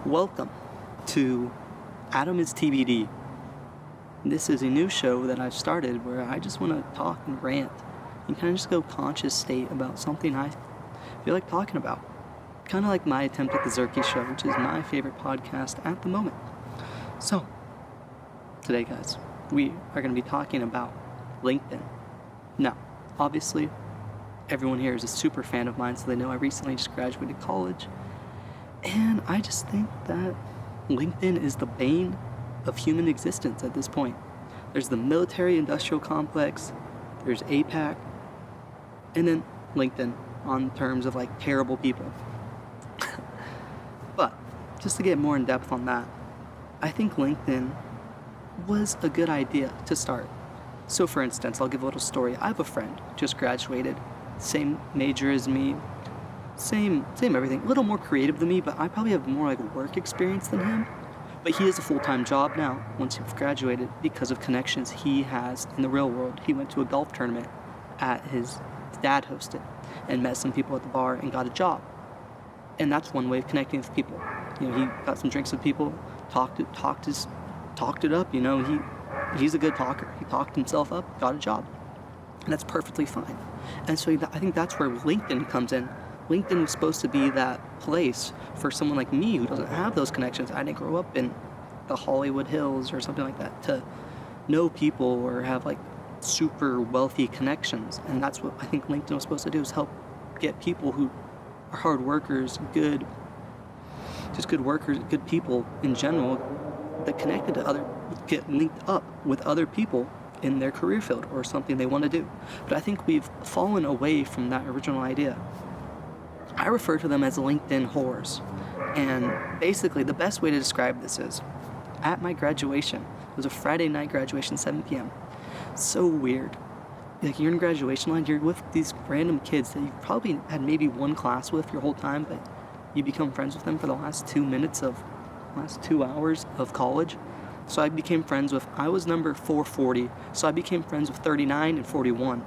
Welcome to Is TBD. This is a new show that I've started where I just want to talk and rant and kind of just go conscious state about something I feel like talking about. Kind of like my attempt at the Zerky Show, which is my favorite podcast at the moment. So, today guys, we are going to be talking about LinkedIn. Now, obviously, everyone here is a super fan of mine, so they know I recently just graduated college. And I just think that LinkedIn is the bane of human existence at this point. There's the military-industrial complex, there's APAC, and then LinkedIn on terms of like terrible people. But just to get more in depth on that, I think LinkedIn was a good idea to start. So for instance, I'll give a little story. I have a friend, just graduated, same major as me, same everything, a little more creative than me, but I probably have more like work experience than him. But he has a full-time job now once he's graduated because of connections he has in the real world. He went to a golf tournament at his dad hosted and met some people at the bar and got a job. And that's one way of connecting with people. You know, he got some drinks with people, talked it up, you know, he's a good talker. He talked himself up, got a job. And that's perfectly fine. And so I think that's where LinkedIn comes in. LinkedIn was supposed to be that place for someone like me who doesn't have those connections. I didn't grow up in the Hollywood Hills or something like that to know people or have like super wealthy connections. And that's what I think LinkedIn was supposed to do, is help get people who are hard workers, good workers, good people in general, that connected to get linked up with other people in their career field or something they want to do. But I think we've fallen away from that original idea. I refer to them as LinkedIn whores. And basically, the best way to describe this is, at my graduation, it was a Friday night graduation, 7 p.m. So weird. Like, you're in graduation line, you're with these random kids that you've probably had maybe one class with your whole time, but you become friends with them for the last 2 hours of college. So I became friends with, I was number 440, so I became friends with 39 and 41.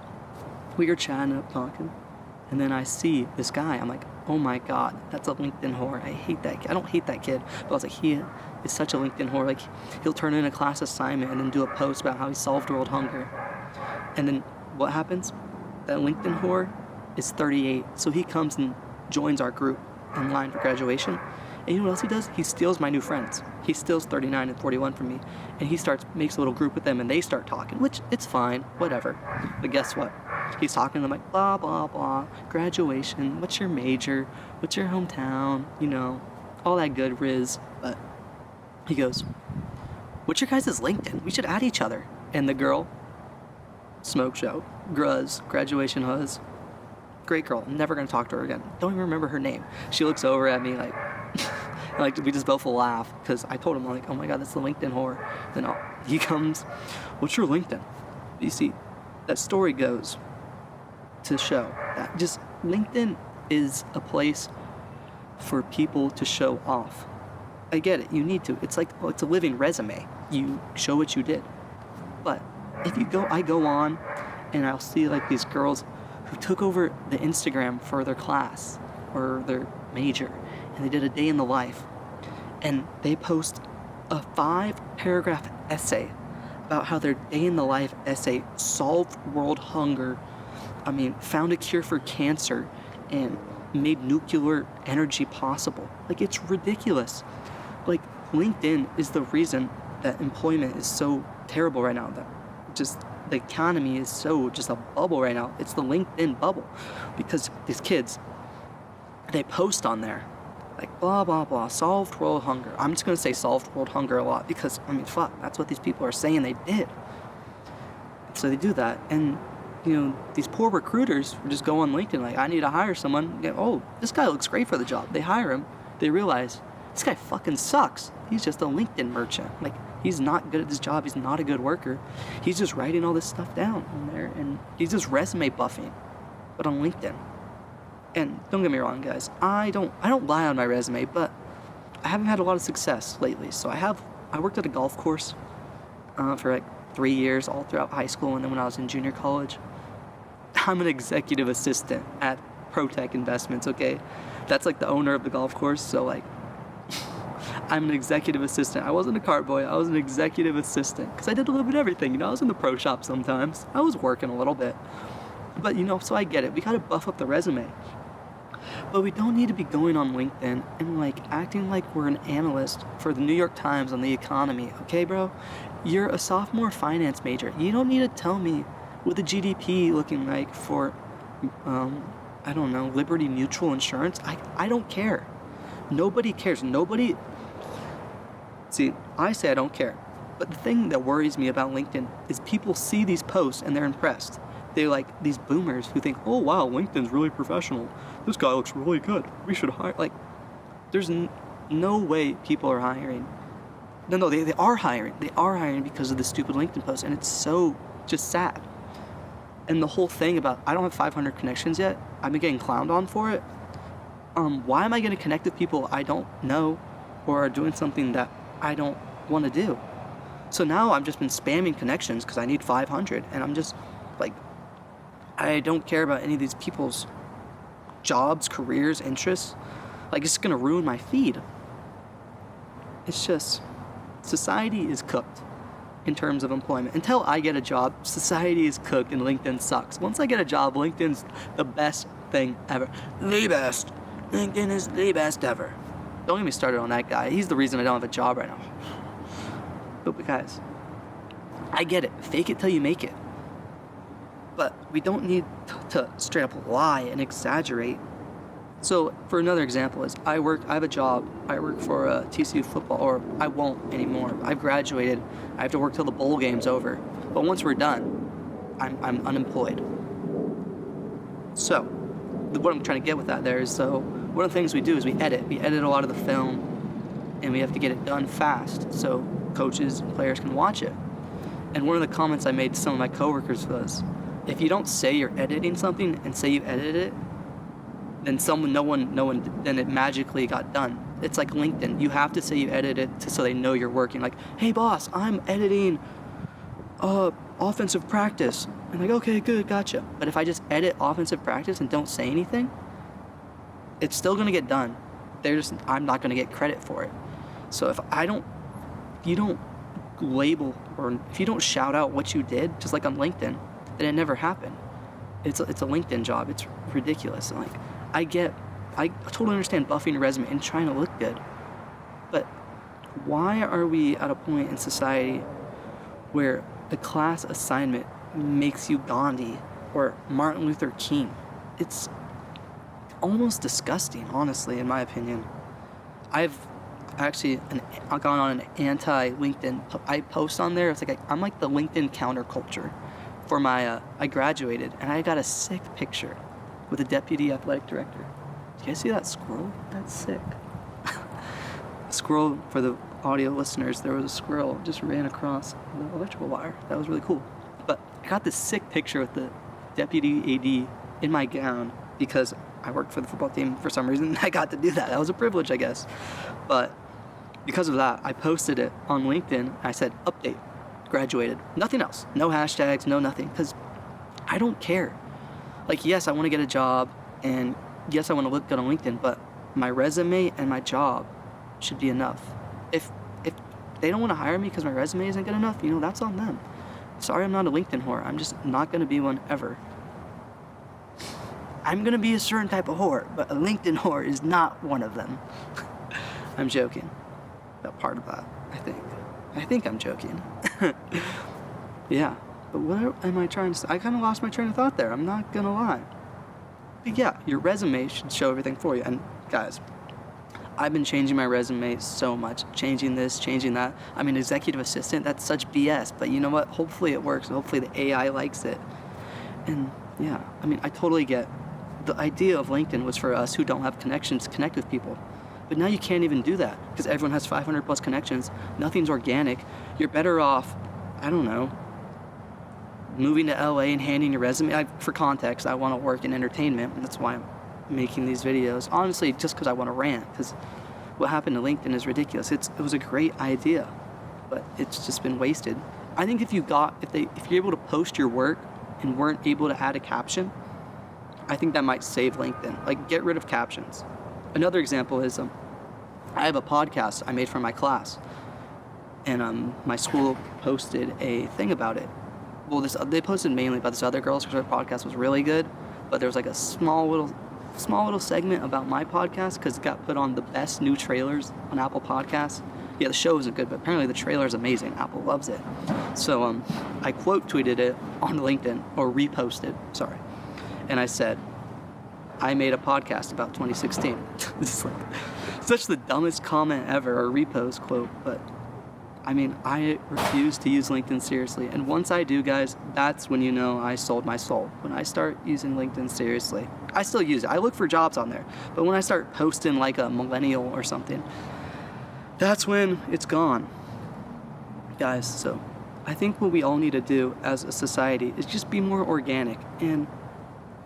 We were chatting up, talking. And then I see this guy. I'm like, oh my God, that's a LinkedIn whore. I hate that kid. I don't hate that kid, but I was like, he is such a LinkedIn whore. Like, he'll turn in a class assignment and then do a post about how he solved world hunger. And then what happens? That LinkedIn whore is 38. So he comes and joins our group in line for graduation. And you know what else he does? He steals my new friends. He steals 39 and 41 from me. And he makes a little group with them, and they start talking, which it's fine, whatever. But guess what? He's talking to them like, blah, blah, blah, graduation, what's your major, what's your hometown, you know, all that good riz. But he goes, what's your guys' LinkedIn? We should add each other. And the girl, smoke show, gruz, graduation huzz, great girl, never gonna talk to her again. Don't even remember her name. She looks over at me like, like we just both laugh, because I told him, like, oh my God, that's the LinkedIn whore. Then he comes, what's your LinkedIn? You see, that story goes to show that just LinkedIn is a place for people to show off. I get it, you need to. It's like, it's a living resume. You show what you did. But if I go on and I'll see like these girls who took over the Instagram for their class or their major, and they did a day in the life, and they post a 5-paragraph essay about how their day in the life essay solved world hunger, found a cure for cancer, and made nuclear energy possible. Like, it's ridiculous. Like, LinkedIn is the reason that employment is so terrible right now. That just the economy is so just a bubble right now. It's the LinkedIn bubble, because these kids, they post on there like blah blah blah, solved world hunger. I'm just gonna say solved world hunger a lot because fuck, that's what these people are saying they did. So they do that, and you know, these poor recruiters just go on LinkedIn like, I need to hire someone. Oh, this guy looks great for the job. They hire him. They realize this guy fucking sucks. He's just a LinkedIn merchant. Like, he's not good at this job. He's not a good worker. He's just writing all this stuff down on there, and he's just resume buffing, but on LinkedIn. And don't get me wrong, guys. I don't lie on my resume, but I haven't had a lot of success lately. So I worked at a golf course for like 3 years, all throughout high school, and then when I was in junior college. I'm an executive assistant at ProTech Investments, okay? That's like the owner of the golf course, so like I'm an executive assistant. I wasn't a cart boy, I was an executive assistant. Because I did a little bit of everything, you know, I was in the pro shop sometimes. I was working a little bit. But, you know, so I get it. We gotta buff up the resume. But we don't need to be going on LinkedIn and, like, acting like we're an analyst for the New York Times on the economy. Okay, bro? You're a sophomore finance major. You don't need to tell me what the GDP looking like for, I don't know, Liberty Mutual Insurance. I don't care. Nobody cares. Nobody... See, I say I don't care. But the thing that worries me about LinkedIn is people see these posts and they're impressed. They're like these boomers who think, oh wow, LinkedIn's really professional. This guy looks really good. We should hire. Like, there's no way people are hiring. No, they are hiring. They are hiring because of the stupid LinkedIn post. And it's so just sad. And the whole thing about, I don't have 500 connections yet. I've been getting clowned on for it. Why am I going to connect with people I don't know or are doing something that I don't want to do? So now I've just been spamming connections because I need 500. And I'm just like, I don't care about any of these people's jobs, careers, interests. Like, it's going to ruin my feed. It's just, society is cooked in terms of employment. Until I get a job, society is cooked and LinkedIn sucks. Once I get a job, LinkedIn's the best thing ever. The best. LinkedIn is the best ever. Don't get me started on that guy. He's the reason I don't have a job right now. But guys, I get it. Fake it till you make it. But we don't need to straight up lie and exaggerate. So, for another example is, I have a job. I work for TCU football, or I won't anymore. I've graduated. I have to work till the bowl game's over. But once we're done, I'm unemployed. So, what I'm trying to get with that there is, so one of the things we do is we edit. We edit a lot of the film, and we have to get it done fast so coaches and players can watch it. And one of the comments I made to some of my coworkers was, if you don't say you're editing something and say you edited it, then no one, then it magically got done. It's like LinkedIn. You have to say you edited it so they know you're working. Like, hey boss, I'm editing offensive practice. And like, okay, good, gotcha. But if I just edit offensive practice and don't say anything, it's still gonna get done. I'm not gonna get credit for it. So if you don't label, or if you don't shout out what you did, just like on LinkedIn, then it never happened. It's a LinkedIn job. It's ridiculous. And like, I totally understand buffing your resume and trying to look good, but why are we at a point in society where the class assignment makes you Gandhi or Martin Luther King? It's almost disgusting, honestly, in my opinion. I've actually gone on an anti-LinkedIn. I post on there. It's like I'm like the LinkedIn counterculture. For my, I graduated and I got a sick picture with a deputy athletic director. Do you guys see that squirrel? That's sick. Squirrel, for the audio listeners, there was a squirrel just ran across the electrical wire. That was really cool. But I got this sick picture with the deputy AD in my gown because I worked for the football team for some reason. I got to do that. That was a privilege, I guess. But because of that, I posted it on LinkedIn. I said, update. Graduated. Nothing else. No hashtags, no nothing. Because I don't care. Like, yes, I want to get a job, and yes, I want to look good on LinkedIn, but my resume and my job should be enough. If they don't want to hire me because my resume isn't good enough, you know, that's on them. Sorry, I'm not a LinkedIn whore. I'm just not going to be one ever. I'm going to be a certain type of whore, but a LinkedIn whore is not one of them. I'm joking. That part of that, I think I'm joking. Yeah, but what am I trying to say? I kind of lost my train of thought there. I'm not gonna lie. But yeah, your resume should show everything for you. And guys, I've been changing my resume so much. Changing this, changing that. I'm an executive assistant. That's such BS. But you know what? Hopefully it works. Hopefully the AI likes it. And yeah, I mean, I totally get the idea of LinkedIn was for us who don't have connections to connect with people. But now you can't even do that because everyone has 500 plus connections. Nothing's organic. You're better off, I don't know, moving to LA and handing your resume. For context, I want to work in entertainment. And that's why I'm making these videos. Honestly, just because I want to rant. Because what happened to LinkedIn is ridiculous. It was a great idea, but it's just been wasted. I think if you're able to post your work and weren't able to add a caption, I think that might save LinkedIn. Like, get rid of captions. Another example is I have a podcast I made for my class, and my school posted a thing about it. Well, they posted mainly about this other girl's because her podcast was really good, but there was like a small little segment about my podcast because it got put on the best new trailers on Apple Podcasts. Yeah, the show isn't good, but apparently the trailer is amazing. Apple loves it. So I quote tweeted it on LinkedIn, or reposted, sorry. And I said, I made a podcast about 2016. It's like such the dumbest comment ever, or repost quote, but I mean, I refuse to use LinkedIn seriously. And once I do, guys, that's when you know I sold my soul. When I start using LinkedIn seriously. I still use it. I look for jobs on there. But when I start posting like a millennial or something, that's when it's gone. Guys, so I think what we all need to do as a society is just be more organic and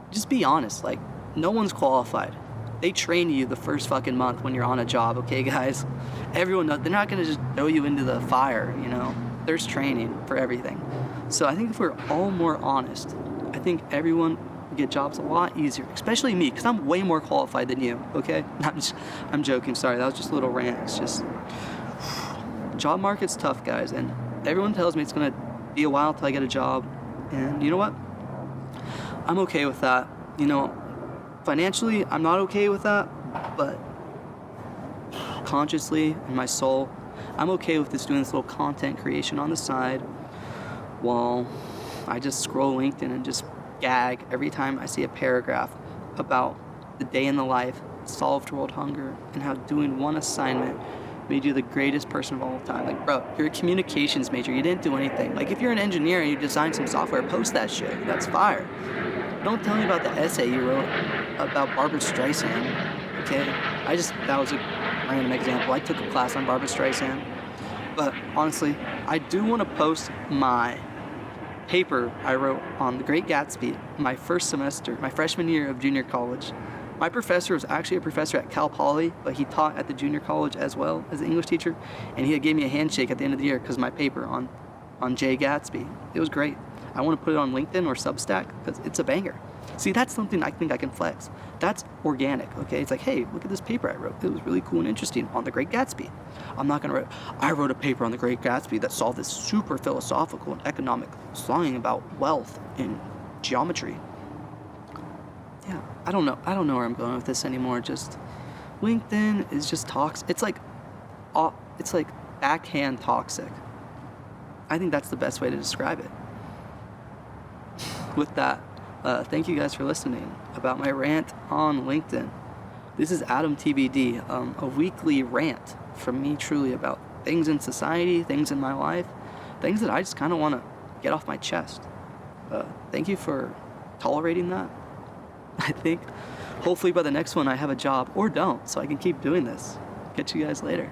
just be honest. Like, no one's qualified. They train you the first fucking month when you're on a job, okay, guys? Everyone knows. They're not going to just throw you into the fire, you know? There's training for everything. So I think if we're all more honest, I think everyone would get jobs a lot easier, especially me, because I'm way more qualified than you, okay? I'm joking, sorry. That was just a little rant. It's just, job market's tough, guys, and everyone tells me it's going to be a while till I get a job, and you know what? I'm okay with that. You know, financially, I'm not okay with that, but consciously, in my soul, I'm okay with just doing this little content creation on the side while I just scroll LinkedIn and just gag every time I see a paragraph about the day in the life, solved world hunger, and how doing one assignment made you the greatest person of all time. Like, bro, you're a communications major. You didn't do anything. Like, if you're an engineer and you design some software, post that shit. That's fire. Don't tell me about the essay you wrote about Barbara Streisand, okay? That was a random example. I took a class on Barbara Streisand. But honestly, I do want to post my paper I wrote on The Great Gatsby my first semester, my freshman year of junior college. My professor was actually a professor at Cal Poly, but he taught at the junior college as well as an English teacher, and he gave me a handshake at the end of the year because of my paper on Jay Gatsby. It was great. I want to put it on LinkedIn or Substack because it's a banger. See, that's something I think I can flex. That's organic, okay? It's like, hey, look at this paper I wrote. It was really cool and interesting on The Great Gatsby. I'm not going to I wrote a paper on The Great Gatsby that solved this super philosophical and economic slang about wealth and geometry. Yeah, I don't know where I'm going with this anymore. Just LinkedIn is just toxic. It's like backhand toxic. I think that's the best way to describe it. With that, thank you guys for listening about my rant on LinkedIn. This is Adam TBD, a weekly rant from me truly about things in society, things in my life, things that I just kind of want to get off my chest. Thank you for tolerating that. I think hopefully by the next one I have a job, or don't, so I can keep doing this. Catch you guys later.